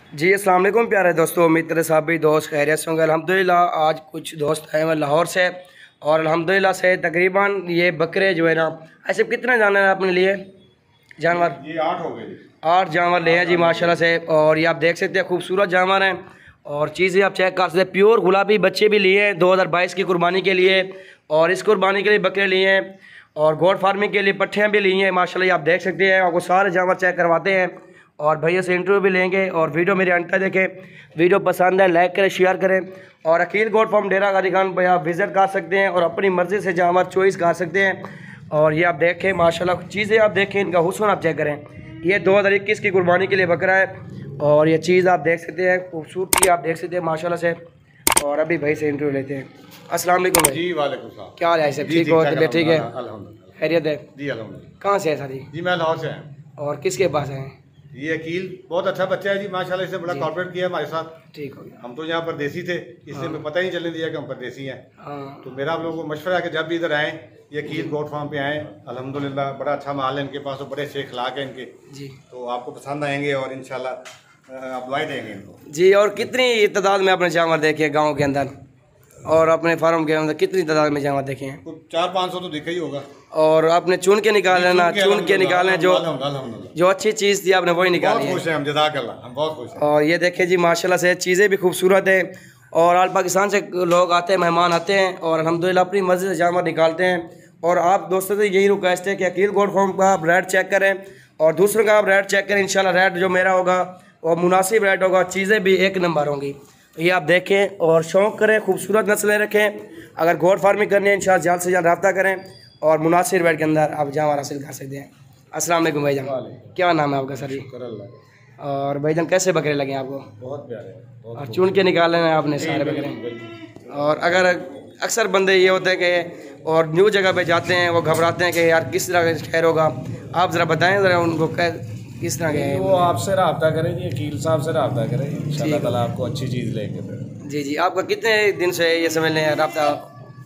जी अस्सलाम वालेकुम प्यारे दोस्तों, उम्मीद करते साहब भी दोस्त खैरियत से होंगे। अल्हम्दुलिल्लाह आज कुछ दोस्त आए हैं लाहौर से और अल्हम्दुलिल्लाह से तकरीबन ये बकरे जो है ना, ऐसे कितने जानवर हैं अपने लिए जानवर? ये 8 हो गए। 8 जानवर ले हैं जी माशाल्लाह से। और ये आप देख सकते हैं खूबसूरत जानवर हैं और चीज़ें आप चेक कर सकते हैं। प्योर गुलाबी बच्चे भी लिए हैं 2022 की कुर्बानी के लिए और इस कुर्बानी के लिए बकरे लिए हैं और गोट फार्मिंग के लिए पट्ठियाँ भी ली हैं माशाल्लाह। आप देख सकते हैं, आपको सारे जानवर चेक करवाते हैं और भैया से इंटरव्यू भी लेंगे। और वीडियो मेरे अंत तक देखें, वीडियो पसंद है लाइक करें, शेयर करें। और अकील गोट फार्म डेरा गाजी खान भाई आप विज़िट कर सकते हैं और अपनी मर्ज़ी से जानवर चॉइस कर सकते हैं। और ये आप देखें माशाल्लाह चीज़ें आप देखें, इनका हुस्न आप चेक करें। ये 2021 की कुर्बानी के लिए बकरा है और ये चीज़ आप देख सकते हैं, खूबसूरती आप देख सकते हैं माशाल्लाह से। और अभी भाई से इंटरव्यू लेते हैं। अस्सलाम वालेकुम भाई। जी वालेकुम सलाम। क्या हाल है सब? ठीक हो? तबीयत ठीक है? अल्हम्दुलिल्लाह। खैरियत है जी अल्हम्दुलिल्लाह। कहाँ से है सारी? जी मैं लाहौर से हैं। और किसके पास हैं? ये अकील बहुत अच्छा बच्चा है जी माशाल्लाह, इससे बड़ा कॉर्पोरेट किया हमारे साथ। ठीक हो गया। हम तो यहाँ परदेसी थे, इससे हमें पता ही नहीं चलने दिया कि हम परदेसी हैं। हाँ तो मेरा आप लोगों को मशवरा है कि जब भी इधर आएँ ये अकील गोट फार्म पे आएँ। अल्हम्दुलिल्लाह बड़ा अच्छा माल है इनके पास और बड़े अच्छे अखलाक हैं इनके, जी तो आपको पसंद आएंगे और इंशाल्लाह आप दुआएं देंगे इनको। जी। और कितनी तादाद में आपने जानवर देखे हैं गाँव के अंदर और अपने फार्म के अंदर कितनी तादाद में जानवर देखे हैं? कुछ 400-500 तो दिखा ही होगा। और आपने चुन के निकाले ना, चुन के निकाले अल्हम्दुलिल्लाह। जो अच्छी चीज़ थी आपने वही निकाली बहुत है। खुश हैं हम, जज़ाकल्लाह, हम बहुत खुश हैं। और ये देखें जी माशाल्लाह से चीज़ें भी खूबसूरत हैं और आल पाकिस्तान से लोग आते हैं, मेहमान आते हैं और अल्हम्दुलिल्लाह अपनी मर्ज़ी से जानवर निकालते हैं। और आप दोस्तों से यही रिक्वेस्ट है कि अकील गोट फार्म का आप रेट चेक करें और दूसरों का आप रेट चेक करें। इंशाल्लाह रेट जो मेरा होगा वो मुनासिब रेट होगा, चीज़ें भी एक नंबर होंगी। ये आप देखें और शौक़ करें, खूबसूरत नस्लें रखें। अगर गोट फार्मिंग करनी है इंशाल्लाह जल्द से जल्द रब्ता करें और मुनासिब रेट के अंदर आप जानवर हासिल कर सकते हैं। अस्सलाम वालेकुम भाईजान, क्या नाम है आपका सर जी? और भाईजान कैसे बकरे लगे आपको? बहुत प्यारे। और चुन के निकाले हैं आपने सारे बकरे? और अगर अक्सर बंदे ये होते हैं कि और न्यू जगह पे जाते हैं वो घबराते हैं कि यार किस तरह का खैर होगा, आप ज़रा बताएं ज़रा उनको किस तरह के? वो आपसे रब्ता करें जी, अकील साहब से रब्ता करें, इंशाल्लाह ताला आपको अच्छी चीज़ लेंगे। जी जी। आपका कितने दिन से ये समझ लें रब्ता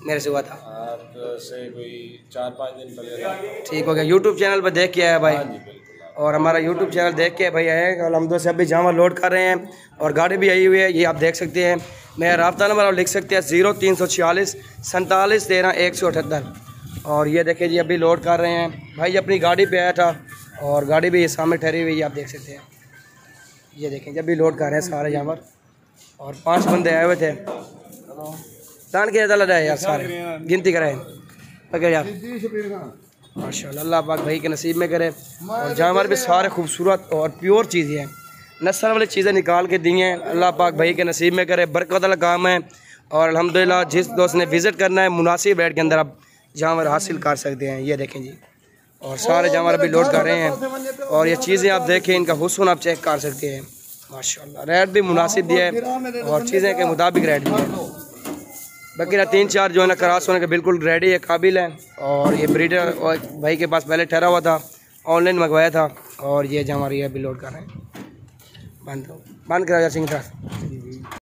मेरे से हुआ था? आपसे कोई 4-5 दिन पहले। ठीक हो गया। यूट्यूब चैनल पर देख के आया भाई? हाँ जी बिल्कुल। और हमारा यूट्यूब चैनल देख के भाई आए अल्हम्दुलिल्लाह से अभी जानवर लोड कर रहे हैं और गाड़ी भी आई हुई है, ये आप देख सकते हैं। मेरा रब्ता नंबर आप लिख सकते हैं 0346 47 13 178। और ये देखें जी अभी लोड कर रहे हैं भाई, अपनी गाड़ी पे आया था और गाड़ी भी सामने ठहरी हुई है, आप देख सकते हैं। ये देखें जब भी लोड कर रहे हैं सारे जानवर और 5 बंदे आए हुए थे। तान के ज़्यादा लगा है यार, सारे गिनती कराएं पकड़ यार माशाल्लाह। अल्लाह पाक भाई के नसीब में करे और जानवर भी सारे खूबसूरत और प्योर चीज़ें हैं, नस्ल वाली चीज़ें निकाल के दी हैं। अल्लाह पाक भाई के नसीब में करे, बरकत वाला काम है। और अल्हम्दुलिल्लाह जिस दोस्त ने विज़िट करना है मुनासिब रेट के अंदर आप जानवर हासिल कर सकते हैं। ये देखें जी और सारे जानवर अभी लोड कर रहे हैं और ये चीज़ें आप देखें, इनका हुस्न आप चेक कर सकते हैं माशाल्लाह। रेट भी मुनासिब दिया है और चीज़ें के मुताबिक रेट दिया है। बकरा 3-4 जो है ना क्रॉस होने के बिल्कुल रेडी है, काबिल है। और ये ब्रीडर भाई के पास पहले ठहरा हुआ था, ऑनलाइन मंगवाया था और ये जानवर ये अभी लोड कर रहे हैं। बंद करा सिंह था।